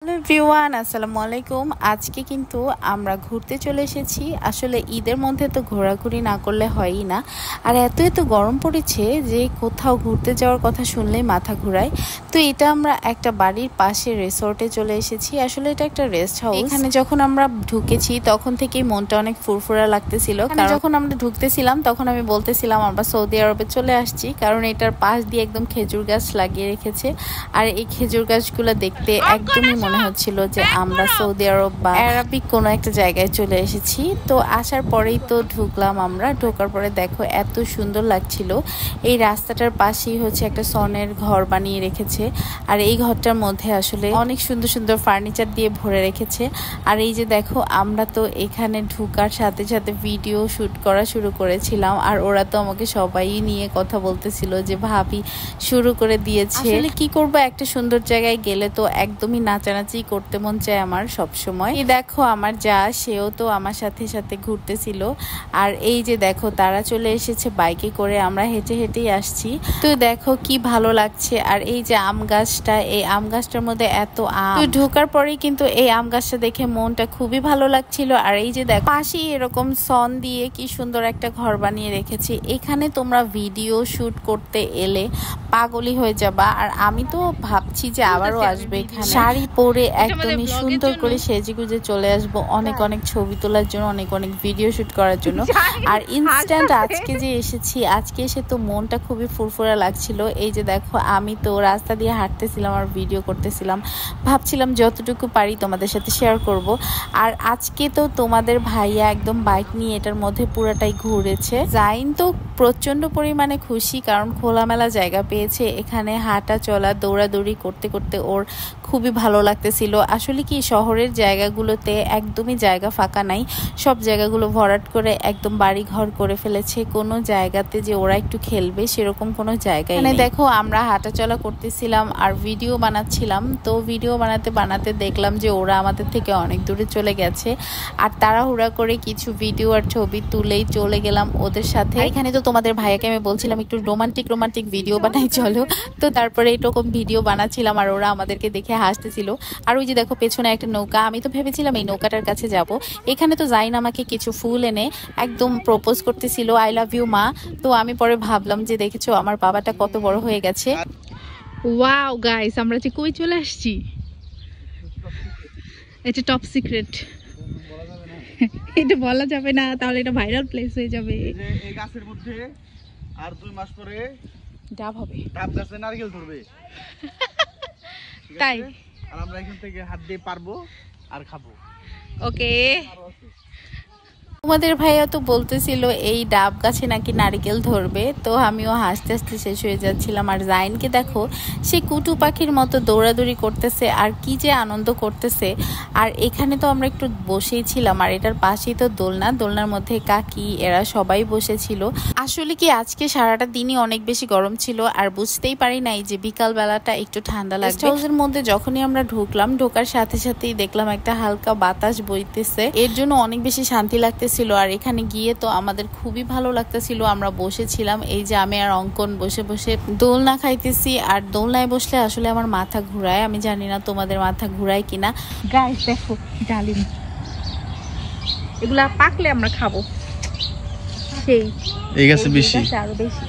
Hello everyone, আসসালামু আলাইকুম। আজকে কিন্তু আমরা ঘুরতে চলে এসেছি। আসলে ঈদের মধ্যে তো ঘোরাঘুরি না করলে হয়ই না। আর এত গরম পড়েছে যে কোথাও ঘুরতে যাওয়ার কথা শুনলেই মাথা ঘুরায়। তো এটা আমরা একটা বাড়ির পাশে রিসোর্টে চলে এসেছি। আসলে এটা একটা রেস্ট হাউস। এখানে যখন আমরা ঢুকেছি তখন থেকেই মনটা অনেক ফুরফুরা লাগতেছিল। কারণ যখন আমরা ঢুকতেছিলাম তখন আমি বলতেছিলাম আমরা সৌদি আরবে চলে আসছি, কারণ এটার পাশ দিয়ে একদম খেজুর গাছ লাগিয়ে রেখেছে। আর এই খেজুর গাছগুলো দেখতে একদমই মনে হচ্ছিল যে আমরা সৌদি আরব বা আরবিক কোনো একটা জায়গায় চলে এসেছি। তো আসার পরেই তো ঢুকলাম আমরা। ঢোকার পরে দেখো এত সুন্দর লাগছিল। এই রাস্তাটার পাশেই হচ্ছে একটা সনের ঘর বানিয়ে রেখেছে। আর এই ঘরটার মধ্যে আসলে অনেক সুন্দর সুন্দর ফার্নিচার দিয়ে ভরে রেখেছে। আর এই যে দেখো আমরা তো এখানে ঢুকার সাথে সাথে ভিডিও শুট করা শুরু করেছিলাম। আর ওরা তো আমাকে সবাই নিয়ে কথা বলতেছিল যে ভাবি শুরু করে দিয়েছে। আসলে কি করবো, একটা সুন্দর জায়গায় গেলে তো একদমই নাচানাচি করতে মন চায় আমার সব সময়। এই দেখো আমার যা, সেও তো আমার সাথে সাথে ঘুরতেছিল। আর এই যে দেখো তারা চলে এসেছে বাইকে করে, আমরা হেঁটে হেঁটেই আসছি। তো দেখো কি ভালো লাগছে। আর এই যে আম গাছটা, এই আম গাছটার মধ্যে এত আম। তো ঢোকার পরেই কিন্তু এই আম গাছটা দেখে মনটা খুবই ভালো লাগছিল। আর এই যে দেখো পাশেই এরকম সন দিয়ে কি সুন্দর একটা ঘর বানিয়ে রেখেছি। এখানে তোমরা ভিডিও শুট করতে এলে পাগলি হয়ে যাবা। আর আমি তো ভাবছি যে আবারও আসবে এখানে, শাড়ি পরে একদমই সুন্দর করে সেজে গুজে চলে আসবো অনেক অনেক ছবি তোলার জন্য, অনেক অনেক ভিডিও শুট করার জন্য। আর ইনস্ট্যান্ট আজকে যে এসেছি, আজকে এসে তো মনটা খুবই ফুরফুরা লাগছিল। এই যে দেখো আমি তো রাস্তা দিয়ে হাঁটতেছিলাম আর ভিডিও করতেছিলাম, ভাবছিলাম যতটুকু পারি তোমাদের সাথে শেয়ার করব। আর আজকে তো তোমাদের ভাইয়া একদম বাইক নিয়ে এটার মধ্যে পুরাটাই ঘুরেছে। জাইন তো প্রচন্ড পরিমাণে খুশি, কারণ খোলামেলা জায়গা পেয়েছে। এখানে হাঁটা চলা দৌড়াদৌড়ি করতে করতে ওর খুবই ভালো লাগতেছিল। আসলে কি শহরের জায়গাগুলোতে একদমই জায়গা ফাঁকা নাই, সব জায়গাগুলো ভরাট করে একদম বাড়ি ঘর করে ফেলেছে। কোনো জায়গাতে যে ওরা একটু খেলবে সেরকম কোনো জায়গায় নেই। দেখো আমরা হাঁটা চলা করতেছিলাম আর ভিডিও বানাচ্ছিলাম। তো ভিডিও বানাতে বানাতে দেখলাম যে ওরা আমাদের থেকে অনেক দূরে চলে গেছে। আর তাড়াহুড়া করে কিছু ভিডিও আর ছবি তুলেই চলে গেলাম ওদের সাথে। এখানে তো তোমাদের ভাইয়াকে আমি বলছিলাম একটু রোমান্টিক ভিডিও বানাই চলো। তো তারপরে এরকম ভিডিও বানাচ্ছিলাম আর ওরা আমাদেরকে দেখে হাসতেছিল। আর ওই যে দেখো পেছনে একটা নৌকা, আমি তো ভেবেছিলাম এই নৌকাটার কাছে যাব। এখানে তো জাইন আমাকে কিছু ফুল এনে একদম প্রপোজ করতেছিল, আই লাভ ইউ মা। তো আমি পরে ভাবলাম যে দেখেছো আমার বাবাটা কত বড় হয়ে গেছে। ওয়াও গাইস, আমরা যে কই চলে আসছি, এটা টপ সিক্রেট। এটা বলা যাবে না, তাহলে এটা ভাইরাল প্লেস হয়ে যাবে। এই গাছের মধ্যে আর 2 মাস পরে ডাব হবে, ডাব গাছে নারকেল ধরবে। তাই আর আমরা এখান থেকে হাত দিয়ে পারবো আর খাবো। ওকে। তোমাদের ভাইয়া তো বলতেছিল এই ডাব গাছে নাকি নারকেল ধরবে। তো আমিও হাসতে হাসতে শেষ হয়ে যাচ্ছিলাম। আর জাইনকে দেখো সে কুটু পাখির মতো দৌড়াদৌড়ি করতেছে আর কি যে আনন্দ করতেছে। আর এখানে তো আমরা একটু বসেই ছিলাম, আর এটার পাশেই তো দোলনার মধ্যে কাকি এরা সবাই বসেছিল। আসলে কি আজকে সারাটা দিনই অনেক বেশি গরম ছিল, আর বুঝতেই পারি নাই যে বিকাল বেলাটা একটু ঠান্ডা লাগবে। হাউসের মধ্যে যখনই আমরা ঢুকলাম, ঢোকার সাথে সাথেই দেখলাম একটা হালকা বাতাস বইতেছে, এর জন্য অনেক বেশি শান্তি লাগতেছিল। আর এখানে গিয়ে তো আমাদের খুবই ভালো লাগতেছিল। আমরা বসেছিলাম, এই যে আমি আর অঙ্কন বসে বসে দোলনা খাইতেছি। আর দোলনায় বসলে আসলে আমার মাথা ঘুরায়, আমি জানি না তোমাদের মাথা ঘুরায় কিনা। গাইস দেখো ডালিম, এগুলা পাকলে আমরা খাবো। সেই এই গাছে বেশি, আরো বেশি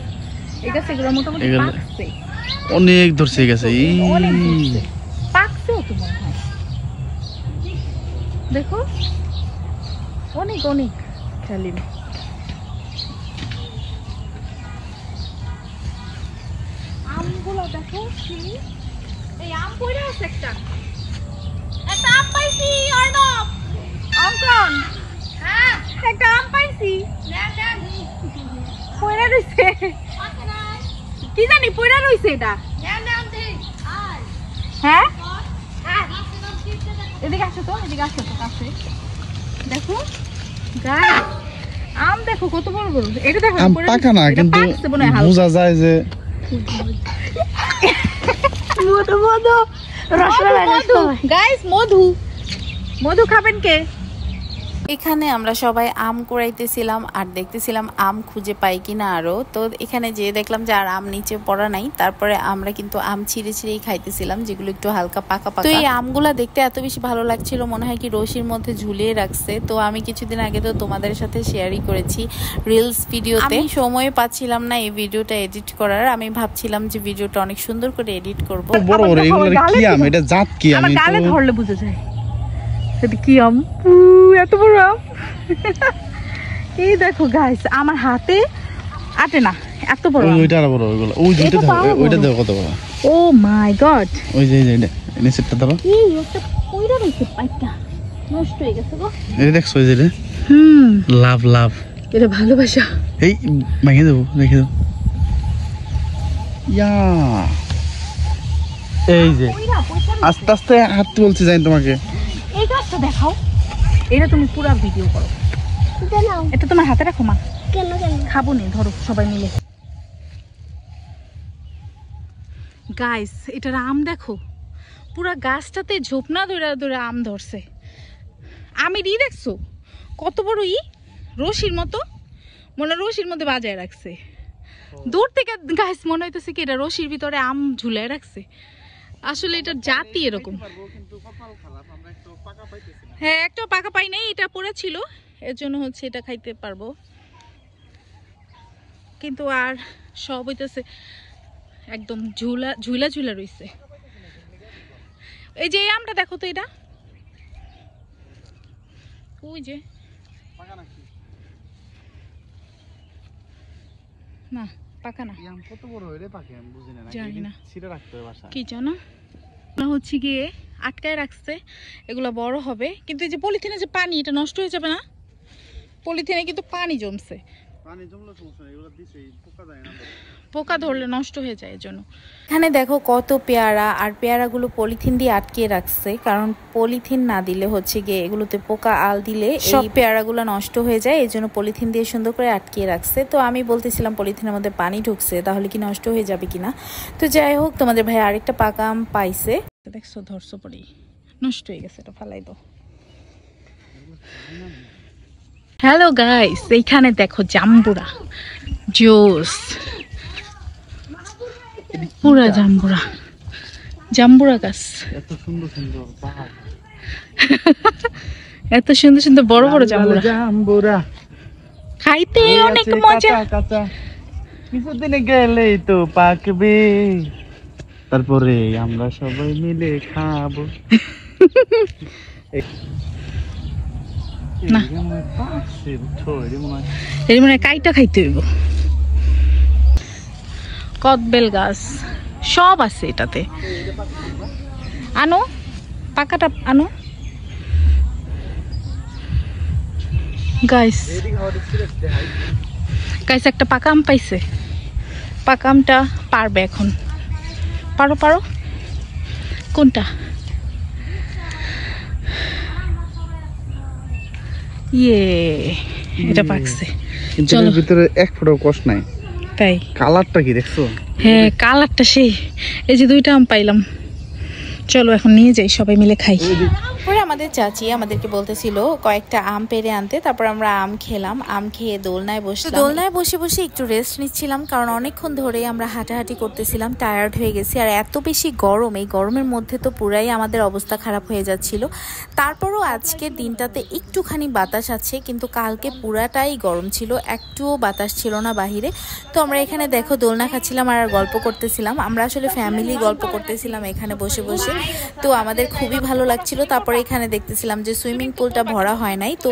এই গাছে এগুলো মোটামুটি পাকছে, অনেক ধরছে এই গাছে। অনেক ধরছে, পাকছেও তো মনে হয়। দেখো অনেক অনেক ডালিম। আমগুলো দেখো, এই আম পড়ে আছে, একটা আম পাইছি। অর্ণব, অঙ্কন, হ্যাঁ একটা আম পাইছি, পড়ে রইছে, কি জানি পড়ে রইছে এটা। হ্যাঁ এদিকে আসো তো, এদিকে আসো তো কাছে দেখো। গাইস আম দেখো কত বড় বড়। এটা দেখো আম পাকা না, কিন্তু বোঝা যায় যে মধু মধু রসমালাই। গাইস মধু, মধু খাবেন কে? এখানে আমরা সবাই আম কুড়াইতেছিলাম আর দেখতেছিলাম আম খুঁজে পাই কিনা আরো। তো এখানে যে দেখলাম যে আর আম নিচে পড়া নাই, তারপরে আমরা কিন্তু আম ছিঁড়ে ছিঁড়েই খাইতেছিলাম, যেগুলো একটু হালকা পাকা পাকা। তো এই আমগুলা দেখতে এত বেশি ভালো লাগছিল, মনে হয় কি রশির মধ্যে ঝুলিয়ে রাখছে। তো আমি কিছুদিন আগে তো তোমাদের সাথে শেয়ারই করেছি রিলস ভিডিওতে, আমি সময় পাচ্ছিলাম না এই ভিডিওটা এডিট করার। আমি ভাবছিলাম যে ভিডিওটা অনেক সুন্দর করে এডিট করব। বড় বড় এগুলো কি আম? এটা জাত কি আম? আমার গালে ধরলে বুঝে যায় এটা কি আম। এত বড় আম। এই দেখো গাইস, আমার হাতে আটে না, এত বড়। ওইটা আরো বড়, ওইগুলো ওই দুইটা দাও, ওইটা দাও কত বড়। ও মাই গড, ওই যে এটা নিচেরটা দাও। এই একটা কইরা রইছে পাইটা, নষ্ট হয়ে গেছে গো। এটা দেখছো এই যে লাভ লাভ, এটা ভালোবাসা। এই ভেঙে দেবো, রেখে দাও। ইয়া এই যে আস্তে আস্তে হাত বলতে যাই তোমাকে। এই গাছটা দেখাও, এটা তুমি পুরো ভিডিও করো। এটা তোমার হাতে রাখো মা। কেন কেন খাবো নি, ধরো সবাই মিলে। গাইস এটার আম দেখো, পুরা গাছটাতে ঝোপনা ধরে ধরে আম ধরছে। আমের ই দেখছো কত বড়, ই রশির মতো, মনে রশির মধ্যে বাজায় রাখছে। দূর থেকে গাইস মনে হইতেছে কি এটা রশির ভিতরে আম ঝুলায় রাখছে। আসলে এটার জাতি এরকম। হ্যাঁ, একটা পাকা পাই নাই, এটা পড়ে ছিল, এর জন্য হচ্ছে এটা খাইতে পারবো। কিন্তু আর সব হইতেছে একদম ঝুলা ঝুলা ঝুলা রইছে। এই যে এই আমটা দেখো তো, এটা ওই যে না পাকা না। কত বড় হইলে পাকে আমি বুঝি না, জানি না ছিঁড়ে রাখতে হবে বাসা। কি জানো হচ্ছে গিয়ে আটকায় রাখছে, এগুলো বড় হবে। কিন্তু এই যে পলিথিনে যে পানি, এটা নষ্ট হয়ে যাবে না? পলিথিনে কিন্তু পানি জমছে, পানি জমলে সমস্যা নেই, এগুলো দিছেই পোকা যায় না, পোকা ধরলে নষ্ট হয়ে যায় এর জন্য। এখানে দেখো কত পেয়ারা, আর পেয়ারাগুলো পলিথিন দিয়ে আটকে রাখছে, কারণ পলিথিন না দিলে হচ্ছে গিয়ে এগুলোতে পোকা আল দিলে সব পেয়ারাগুলো নষ্ট হয়ে যায়, এই জন্য পলিথিন দিয়ে সুন্দর করে আটকে রাখছে। তো আমি বলতেছিলাম পলিথিনের মধ্যে পানি ঢুকছে, তাহলে কি নষ্ট হয়ে যাবে কিনা। তো যাই হোক, তোমাদের ভাই আরেকটা পাকা আম পাইছে। দেখছো ধরছো পরেই নষ্ট হয়ে গেছে, এটা ফালাই দাও। হ্যালো গাইস, এইখানে দেখো জাম্বুরা, জোস পুরা জাম্বুরা, জাম্বুরা গাছ। এত সুন্দর সুন্দর বাহ, এত সুন্দর সুন্দর বড় বড় জাম্বুরা, জাম্বুরা খাইতে অনেক মজা। কাঁচা কিছুদিনে গেলেই তো পাকবে, তারপরে আমরা সবাই মিলে খাবো। না এর মানে কাইটা খাইতে হইব। কদবেল গাছ সব আছে এটাতে, আনো পাকাটা আনো গাইস। গাইস একটা পাকা আম পাইছে, পাকা আমটা পারবে এখন। পারো পারো, কোনটা? ইয়ে এটা পাকছে। চলো, ভিতরে এক ফোঁটাও কষ নাই। তাই কালারটা কি দেখছো? হ্যাঁ কালারটা সেই। এই যে দুইটা আম পাইলাম, চলো এখন নিয়ে যাই, সবাই মিলে খাই। পরে আমাদের চাচি আমাদেরকে বলতেছিল কয়েকটা আম পেড়ে আনতে, তারপর আমরা আম খেলাম। আম খেয়ে দোলনায় বসলাম। দোলনায় বসে বসে একটু রেস্ট নিচ্ছিলাম, কারণ অনেকক্ষণ ধরেই আমরা হাঁটাহাঁটি করতেছিলাম, টায়ার্ড হয়ে গেছি। আর এত বেশি গরম, এই গরমের মধ্যে তো পুরাই আমাদের অবস্থা খারাপ হয়ে যাচ্ছিল। তারপরও আজকের দিনটাতে একটুখানি বাতাস আছে, কিন্তু কালকে পুরাটাই গরম ছিল, একটুও বাতাস ছিল না বাহিরে। তো আমরা এখানে দেখো দোলনা খাচ্ছিলাম আর গল্প করতেছিলাম। আমরা আসলে ফ্যামিলি গল্প করতেছিলাম এখানে বসে বসে, তো আমাদের খুবই ভালো লাগছিল। তারপরে এখানে দেখতেছিলাম যে সুইমিং পুলটা ভরা হয় নাই, তো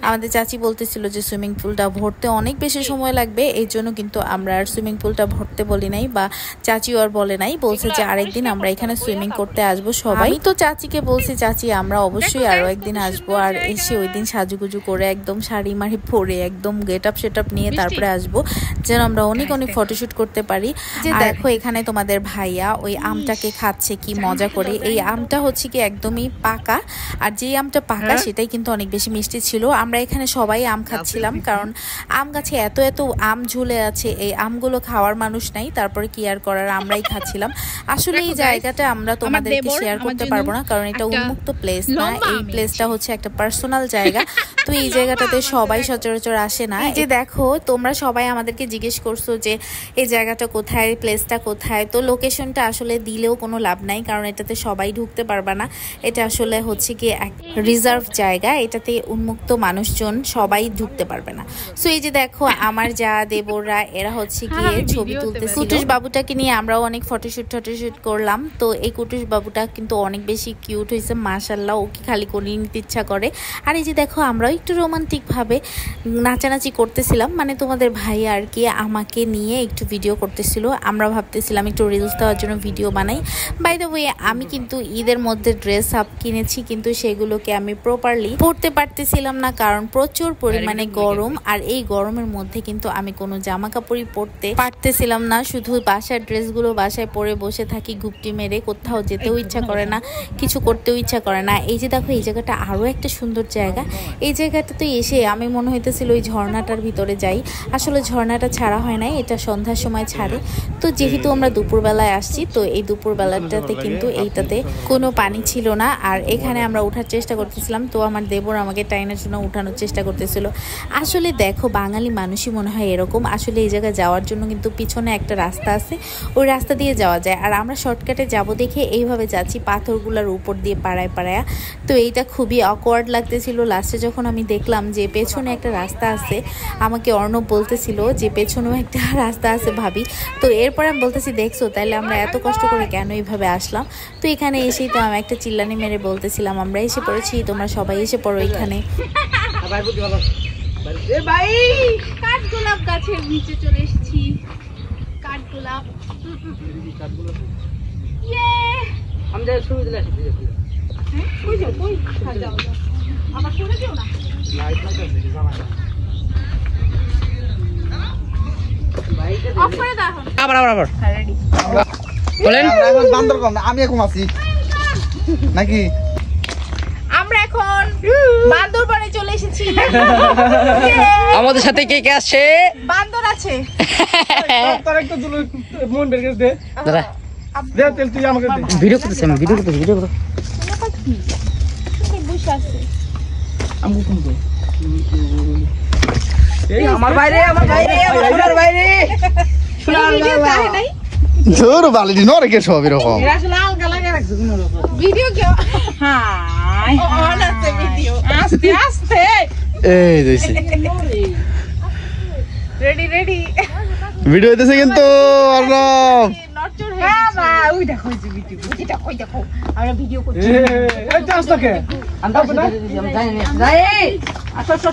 আমাদের চাচি বলতেছিল যে সুইমিং পুলটা ভরতে অনেক বেশি সময় লাগবে, এই জন্য কিন্তু আমরা আর সুইমিং পুলটা ভরতে বলি নাই, বা চাচিও আর বলে নাই। বলছে যে আরেকদিন আমরা এখানে সুইমিং করতে আসবো সবাই। তো চাচিকে বলছি চাচি আমরা অবশ্যই আরো একদিন আসবো, আর এসে ওই দিন সাজুগুজু করে একদম শাড়ি মাড়ি পরে একদম গেট আপ সেট আপ নিয়ে তারপরে আসবো, যেন আমরা অনেক অনেক ফটোশুট করতে পারি। যে দেখো এখানে তোমাদের ভাইয়া ওই আমটাকে খাচ্ছে কি মজা করে। এই আমটা হচ্ছে কি একদমই পাকা, আর যে আমটা পাকা সেটাই কিন্তু অনেক বেশি মিষ্টি ছিল। আমরা এখানে সবাই আম খাচ্ছিলাম, কারণ আম গাছে এত এত আম ঝুলে আছে, এই আমগুলো খাওয়ার মানুষ নাই, তারপরে কি আর করার, আমরাই খাচ্ছিলাম। আসলে এই জায়গাটা আমরা তোমাদেরকে শেয়ার করতে পারবো না, কারণ এটা উন্মুক্ত প্লেস না, এই প্লেসটা হচ্ছে একটা পার্সোনাল জায়গা। তো এই জায়গাটাতে সবাই সচরাচর আসে না। এই যে দেখো তোমরা সবাই আমাদেরকে জিজ্ঞেস করছো যে এই জায়গাটা কোথায়, প্লেসটা কোথায়। তো লোকেশনটা আসলে দিলেও কোনো লাভ নাই, কারণ এটাতে সবাই ঢুকতে পারবে না। এটা আসলে হচ্ছে কি এক রিজার্ভ জায়গা, এটাতে উন্মুক্ত মানুষজন সবাই ঢুকতে পারবে না। সো এই যে দেখো আমার যা দেবররা এরা হচ্ছে গিয়ে ছবি তুলতেছে। কুটুস বাবুটাকে নিয়ে আমরাও অনেক ফটোশুট করলাম। তো এই কুটুস বাবুটা কিন্তু অনেক বেশি কিউট হয়েছে মাশাআল্লাহ, ওকে খালি কোলে নিতে ইচ্ছা করে। আর এই যে দেখো আমরাও একটু রোমান্টিক ভাবে নাচানাচি করতেছিলাম, মানে তোমাদের ভাই আর কি আমাকে নিয়ে একটু ভিডিও করতেছিল। আমরা ভাবতেছিলাম একটু রিলস দেওয়ার জন্য ভিডিও বানাই। বাই দ্য ওয়ে আমি কিন্তু ঈদের মধ্যে ড্রেস আপ কিনেছি, কিন্তু সেগুলোকে আমি প্রপারলি পরতে পারতেছিলাম না, কারণ প্রচুর পরিমাণে গরম। আর এই গরমের মধ্যে কিন্তু আমি কোনো জামা কাপড়ই পরতে পারতেছিলাম না, শুধু বাসার ড্রেসগুলো বাসায় পরে বসে থাকি ঘুপটি মেরে, কোথাও যেতেও ইচ্ছা করে না, কিছু করতেও ইচ্ছা করে না। এই যে দেখো এই জায়গাটা আরও একটা সুন্দর জায়গা। এই জায়গাটাতে এসে আমি মনে হইতেছিল ওই ঝর্ণাটার ভিতরে যাই। আসলে ঝর্ণাটা ছাড়া হয় নাই, এটা সন্ধ্যার সময় ছাড়ে। তো যেহেতু আমরা দুপুরবেলায় আসছি, তো এই দুপুরবেলাটাতে কিন্তু এইটাতে কোনো পানি ছিল না। আর এখানে আমরা ওঠার চেষ্টা করতেছিলাম, তো আমার দেবর আমাকে টাইনের জন্য উঠানোর চেষ্টা করতেছিল। আসলে দেখো বাঙালি মানুষই মনে হয় এরকম। আসলে এই জায়গায় যাওয়ার জন্য কিন্তু পিছনে একটা রাস্তা আছে, ওই রাস্তা দিয়ে যাওয়া যায়। আর আমরা শর্টকাটে যাব দেখে এইভাবে যাচ্ছি পাথরগুলোর উপর দিয়ে পাড়ায় পাড়ায়। তো এইটা খুবই অকওয়ার্ড লাগতেছিল। লাস্টে যখন আমি দেখলাম যে পেছনে একটা রাস্তা আছে, আমাকে অর্ণব বলতেছিল যে পেছনেও একটা রাস্তা আছে ভাবি। তো এরপর আমি বলতেছি দেখছো তাহলে আমরা এত কষ্ট করে কেন এইভাবে আসলাম। তো এখানে এসেই তো আমি একটা চিল্লানি মেরে বলতেছিলাম আমরা এসে পড়েছি, তোমরা সবাই এসে পড়ো এখানে। কাঠগোলাপ গাছের নিচে চলে এসেছি। কাঠগোলাপ আবার সরে যেও না। আমি এখন আছি নাকি? আমরা এখন বান্দরবানে চলে এসেছি। আমাদের সাথে কে কে আসছে? বান্দর আছে। দাদা তুই আমাকে ভিডিও করতেছি, আমি ভিডিও করতেছি, ভিডিও করো। বসে আছে আমার বাইরে, আমার বাইরে, আমার বাইরে জোর বালি নরে কে সব এরকম ভিডিও কেউ অন আছে ভিডিও আস্তে আস্তে এই দেখছি রেডি রেডি ভিডিও হইতেছে কিন্তু অর্ণব নটচর হে বাবা ওই দেখো এই ভিডিও এটা কই দেখো আমরা ভিডিও করছি এই তো আসতো কে আমরা যাই না যাই আসো আসো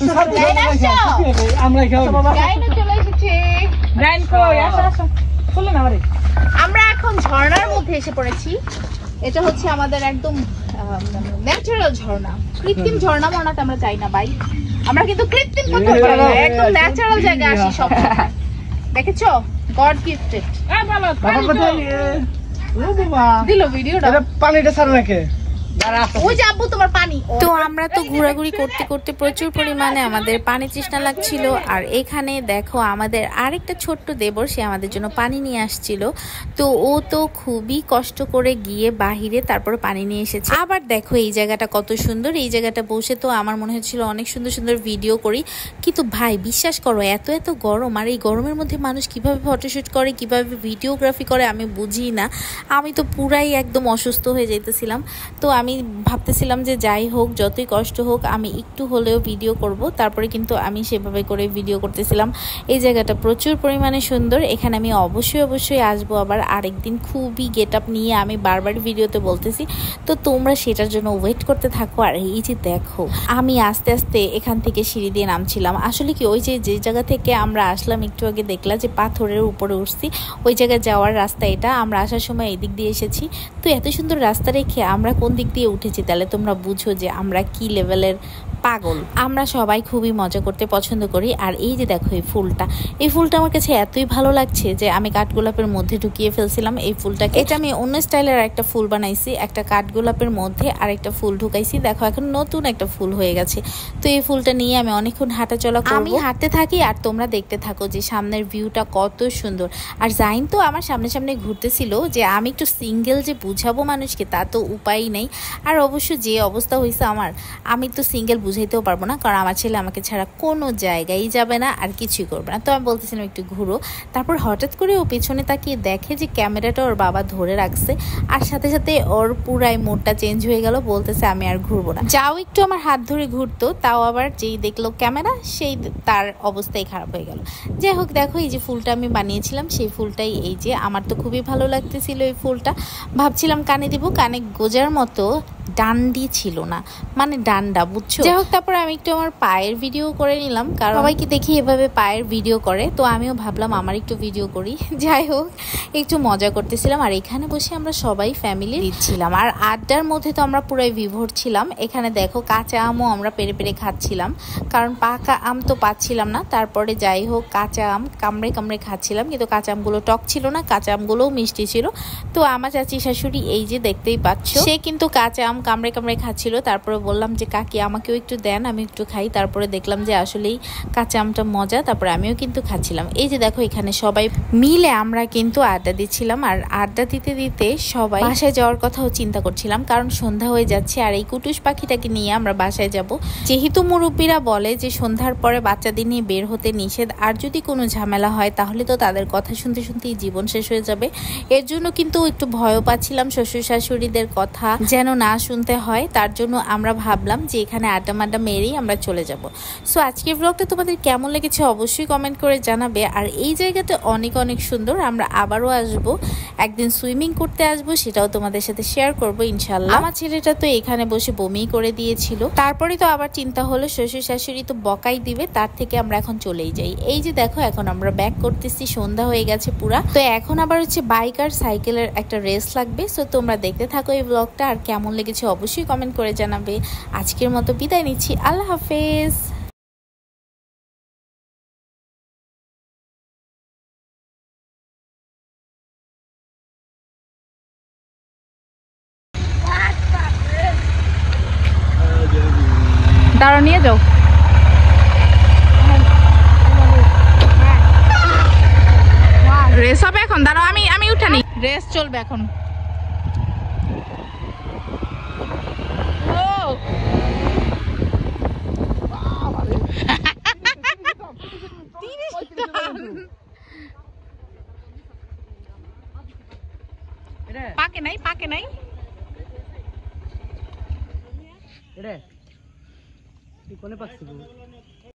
আমরা খাও গাইনা চলে এসেছে গাইন কই আসো আসো চলো না আরে আমরা এখন ঝর্ণার মধ্যে এসে পড়েছি। এটা হচ্ছে আমাদের একদম ন্যাচারাল ঝর্ণা, কৃত্রিম ঝর্ণা মনাতে আমরা চাই না ভাই। আমরা কিন্তু কৃত্রিম কোথাও পাই না, একদম ন্যাচারাল জায়গায় আসি সব। দেখেছো গড গিফটেড। দিল ভিডিওটা পানিটা ছাড়া নাকি ওই যে আব্বু তোমার পানি। তো আমরা তো ঘোরাঘুরি করতে করতে প্রচুর পরিমাণে আমাদের পানি তৃষ্ণা লাগছিল। আর এখানে দেখো আমাদের আরেকটা ছোট্ট দেবর, সে আমাদের জন্য পানি নিয়ে আসছিল। তো ও তো খুবই কষ্ট করে গিয়ে বাহিরে তারপরে পানি নিয়ে এসেছে। আবার দেখো এই জায়গাটা কত সুন্দর, এই জায়গাটা বসে তো আমার মনে হচ্ছিল অনেক সুন্দর সুন্দর ভিডিও করি। কিন্তু ভাই বিশ্বাস করো এত এত গরম, আর এই গরমের মধ্যে মানুষ কিভাবে ফটোশুট করে, কিভাবে ভিডিওগ্রাফি করে আমি বুঝি না। আমি তো পুরাই একদম অসুস্থ হয়ে যেতেছিলাম। তো আমি ভাবতেছিলাম যে যাই হোক যতই কষ্ট হোক আমি একটু হলেও ভিডিও করব। তারপরে কিন্তু আমি সেভাবে করে ভিডিও করতেছিলাম। এই জায়গাটা প্রচুর পরিমাণে সুন্দর, এখানে আমি অবশ্যই আসবো আবার আরেকদিন খুবই গেট আপ নিয়ে। আমি বারবার ভিডিওতে বলতেছি, তো তোমরা সেটার জন্য ওয়েট করতে থাকো। আর এই যে দেখো আমি আস্তে আস্তে এখান থেকে সিঁড়ি দিয়ে নামছিলাম। আসলে কি ওই যে জায়গা থেকে আমরা আসলাম একটু আগে দেখলাম যে পাথরের উপরে উঠছি, ওই জায়গায় যাওয়ার রাস্তা এটা। আমরা আসার সময় এই দিক দিয়ে এসেছি। তো এত সুন্দর রাস্তা রেখে আমরা কোন দিক দিয়ে উঠেছি, তাহলে তোমরা বুঝো যে আমরা কি লেভেলের পাগল। আমরা সবাই খুবই মজা করতে পছন্দ করি। আর এই যে দেখো এই ফুলটা আমার কাছে এতই ভালো লাগছে যে আমি কাঠগোলাপের মধ্যে ঢুকিয়ে ফেলছিলাম এই ফুলটাকে। এটা আমি অন্য স্টাইলের একটা ফুল বানাইছি, একটা কাঠগোলাপের মধ্যে আর একটা ফুল ঢুকাইছি। দেখো এখন নতুন একটা ফুল হয়ে গেছে। তো এই ফুলটা নিয়ে আমি অনেকক্ষণ হাঁটাচলা করব। আমি হাঁটতে থাকি আর তোমরা দেখতে থাকো যে সামনের ভিউটা কত সুন্দর। আর জাইন তো আমার সামনে ঘুরতেছিল যে আমি একটু সিঙ্গেল যে বুঝাবো মানুষকে তা তো উপায় নেই। আর অবশ্য যে অবস্থা হয়েছে আমার, আমি তো সিঙ্গেল বুঝাইতেও পারবো না, কারণ আমার ছেলে আমাকে ছাড়া কোনো জায়গায় যাবে না আর কিছুই করবে না। তো আমি বলতেছিলাম একটু ঘুরো, তারপর হঠাৎ করে ও পিছনে তাকিয়ে দেখে যে ক্যামেরাটা ওর বাবা ধরে রাখছে, আর সাথে সাথে ওর পুরাই মুডটা চেঞ্জ হয়ে গেল, বলতেছে আমি আর ঘুরবো না। যাও একটু আমার হাত ধরে ঘুরতো, তাও আবার যেই দেখলো ক্যামেরা সেই তার অবস্থাই খারাপ হয়ে গেল। যাই হোক, দেখো এই যে ফুলটা আমি বানিয়েছিলাম সেই ফুলটাই এই যে, আমার তো খুবই ভালো লাগতেছিল এই ফুলটা। ভাবছিলাম কানে দিব, কানে গোজার মতো ডান্ডি ছিল না, মানে ডান্ডা, বুঝছো। যাই হোক, তারপর আমি একটু আমার পায়ের ভিডিও করে নিলাম, কারণ সবাইকে দেখি এভাবে পায়ের ভিডিও করে, তো আমিও ভাবলাম আমার একটু ভিডিও করি। যাই হোক, একটু মজা করতেছিলাম, আর এখানে বসে আমরা সবাই ফ্যামিলি দিচ্ছিলাম, আর আড্ডার মধ্যে তো আমরা পুরাই বিভোর ছিলাম। এখানে দেখো কাঁচা আমও আমরা পেরে পেরে খাচ্ছিলাম, কারণ পাকা আম তো পাচ্ছিলাম না। তারপরে যাই হোক, কাঁচা আম কামড়ে কামড়ে খাচ্ছিলাম, কিন্তু কাঁচা আমগুলো টক ছিল না, কাঁচা আমগুলোও মিষ্টি ছিল। তো আমার চাচি শাশুড়ি এই যে দেখতেই পাচ্ছ, সে কিন্তু কাঁচা আম কামড়ে কামড়ে খাচ্ছিল। তারপরে বললাম যে কাকি আমাকেও একটু দেন, আমি একটু খাই। তারপরে দেখলাম যে আসলেই কাঁচা আমটা মজা, তারপরে আমিও কিন্তু খাচ্ছিলাম। এই যে দেখো, এখানে সবাই মিলে আমরা কিন্তু আড্ডা দিচ্ছিলাম, আর আড্ডা দিতে দিতে সবাই বাসায় যাওয়ার কথাও চিন্তা করছিলাম, কারণ সন্ধ্যা হয়ে যাচ্ছে, আর এই কুটুস পাখিটাকে নিয়ে আমরা বাসায় যাব। যেহেতু মুরব্বীরা বলে যে সন্ধ্যার পরে বাচ্চাদের নিয়ে বের হতে নিষেধ, আর যদি কোনো ঝামেলা হয় তাহলে তো তাদের কথা শুনতে শুনতেই জীবন শেষ হয়ে যাবে। এর জন্য কিন্তু একটু ভয়ও পাচ্ছিলাম শ্বশুর শাশুড়িদের কথা যেন না শুনতে হয়, তার জন্য আমরা ভাবলাম যে এখানে আড্ডা মাড্ডা মেরেই আমরা চলে যাব। সো আজকের ব্লগটা তোমাদের কেমন লেগেছে অবশ্যই কমেন্ট করে জানাবে। আর এই জায়গাতে অনেক অনেক সুন্দর, আমরা আবারও আসবো, একদিন সুইমিং করতে আসবো, সেটাও তোমাদের সাথে শেয়ার করবো ইনশাল্লাহ। আমার ছেলেটা তো এখানে বসে বমি করে দিয়েছিল, তারপরে তো আবার চিন্তা হলো শ্বশুর শাশুড়ি তো বকাই দিবে, তার থেকে আমরা এখন চলেই যাই। এই যে দেখো, এখন আমরা ব্যাক করতেছি, সন্ধ্যা হয়ে গেছে পুরা। তো এখন আবার হচ্ছে বাইক আর সাইকেলের একটা রেস লাগবে। সো তোমরা দেখতে থাকো এই ব্লগটা, আর কেমন লেগেছে অবশ্যই কমেন্ট করে জানাবে। আজকের মতো বিদায় নিচ্ছি, আল্লাহ হাফেজ। দাঁড়া, নিয়ে যাও। রেস হবে এখন, দাঁড়াও, আমি উঠানি, রেস চলবে এখন। পাকে নাই, পাকে নাই। কোনে পাচ্ছি